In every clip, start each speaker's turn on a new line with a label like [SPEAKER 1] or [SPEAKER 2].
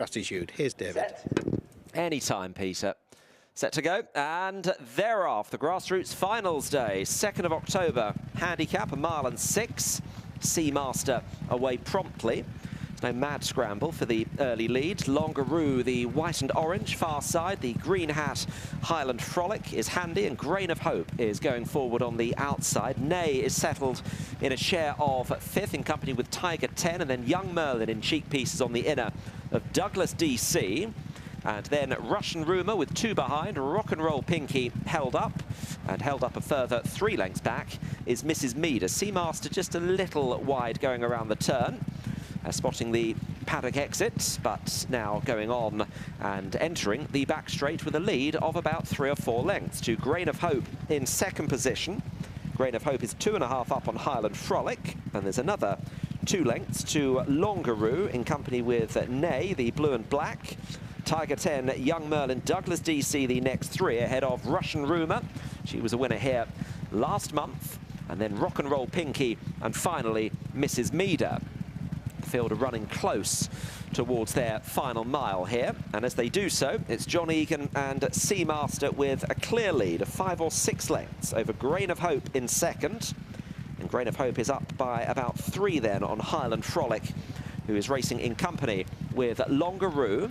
[SPEAKER 1] Gratitude. Here's David.
[SPEAKER 2] Set. Anytime, Peter. Set to go. And thereafter, the Grassroots Finals Day, 2nd of October. Handicap, 1 mile and 6. Seamaster away promptly. There's no mad scramble for the early lead. Longaroo, the white and orange, far side. The green hat, Highland Frolic, is handy, and Grain of Hope is going forward on the outside. Nay is settled in a share of 5th in company with Tiger 10, and then Young Merlin in cheek pieces on the inner of Douglas DC. And then Russian Rumour with 2 behind. Rock and Roll Pinkie held up, and held up a further 3 lengths back is Mrs. Meader. Seamaster just a little wide going around the turn, spotting the paddock exit, but now going on and entering the back straight with a lead of about 3 or 4 lengths to Grain of Hope in 2nd position. Grain of Hope is 2.5 up on Highland Frolic, and there's another 2 lengths to Longaroo in company with Nay, the blue and black. Tiger 10, Young Merlin, Douglas DC, the next 3 ahead of Russian Rumour. She was a winner here last month. And then Rock and Roll Pinkie, and finally Mrs. Meader. The field are running close towards their final mile here. And as they do so, it's John Egan and Seamaster with a clear lead of 5 or 6 lengths over Grain of Hope in 2nd. And Grain of Hope is up by about 3 then on Highland Frolic, who is racing in company with Longaroo.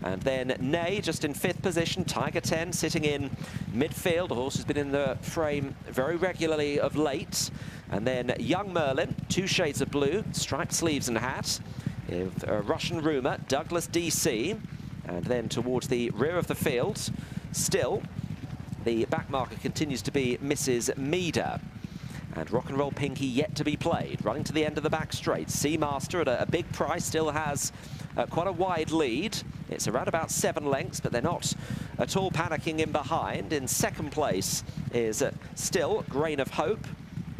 [SPEAKER 2] And then Nay just in 5th position, Tiger 10 sitting in midfield. The horse has been in the frame very regularly of late. And then Young Merlin, 2 shades of blue, striped sleeves and hat. With Russian Rumour, Douglas DC. And then towards the rear of the field, still, the back marker continues to be Mrs. Meader. And Rock and Roll Pinkie yet to be played. Running to the end of the back straight. Seamaster at a big price still has quite a wide lead. It's around about 7 lengths, but they're not at all panicking in behind. In 2nd place is still Grain of Hope.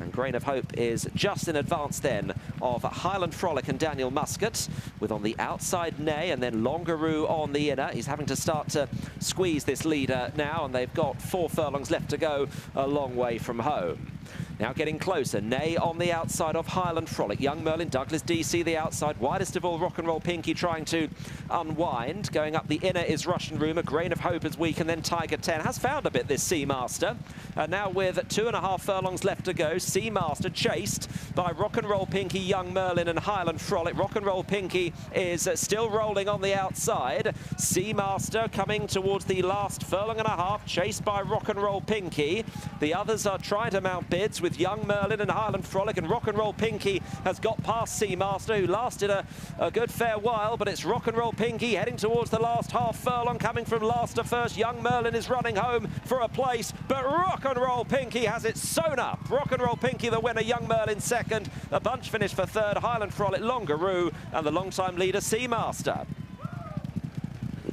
[SPEAKER 2] And Grain of Hope is just in advance then of Highland Frolic and Daniel Muscat, with on the outside Nay, and then Longaroo on the inner. He's having to start to squeeze this leader now, and they've got 4 furlongs left to go, a long way from home. Now getting closer, Nay on the outside of Highland Frolic. Young Merlin, Douglas DC the outside. Widest of all, Rock and Roll Pinkie trying to unwind. Going up the inner is Russian Rumour. Grain of Hope is weak, and then Tiger 10 has found a bit this Seamaster. And now with 2.5 furlongs left to go, Seamaster chased by Rock and Roll Pinkie, Young Merlin and Highland Frolic. Rock and Roll Pinkie is still rolling on the outside. Seamaster coming towards the last furlong and a half, chased by Rock and Roll Pinkie. The others are trying to mount bids with Young Merlin and Highland Frolic, and Rock and Roll Pinkie has got past Seamaster, who lasted a good fair while, but it's Rock and Roll Pinkie heading towards the last half furlong, coming from last to first. Young Merlin is running home for a place, but Rock and Roll Pinkie has it sewn up. Rock and Roll Pinkie the winner, Young Merlin 2nd, a bunch finish for 3rd, Highland Frolic, Longaroo, and the long-time leader Seamaster.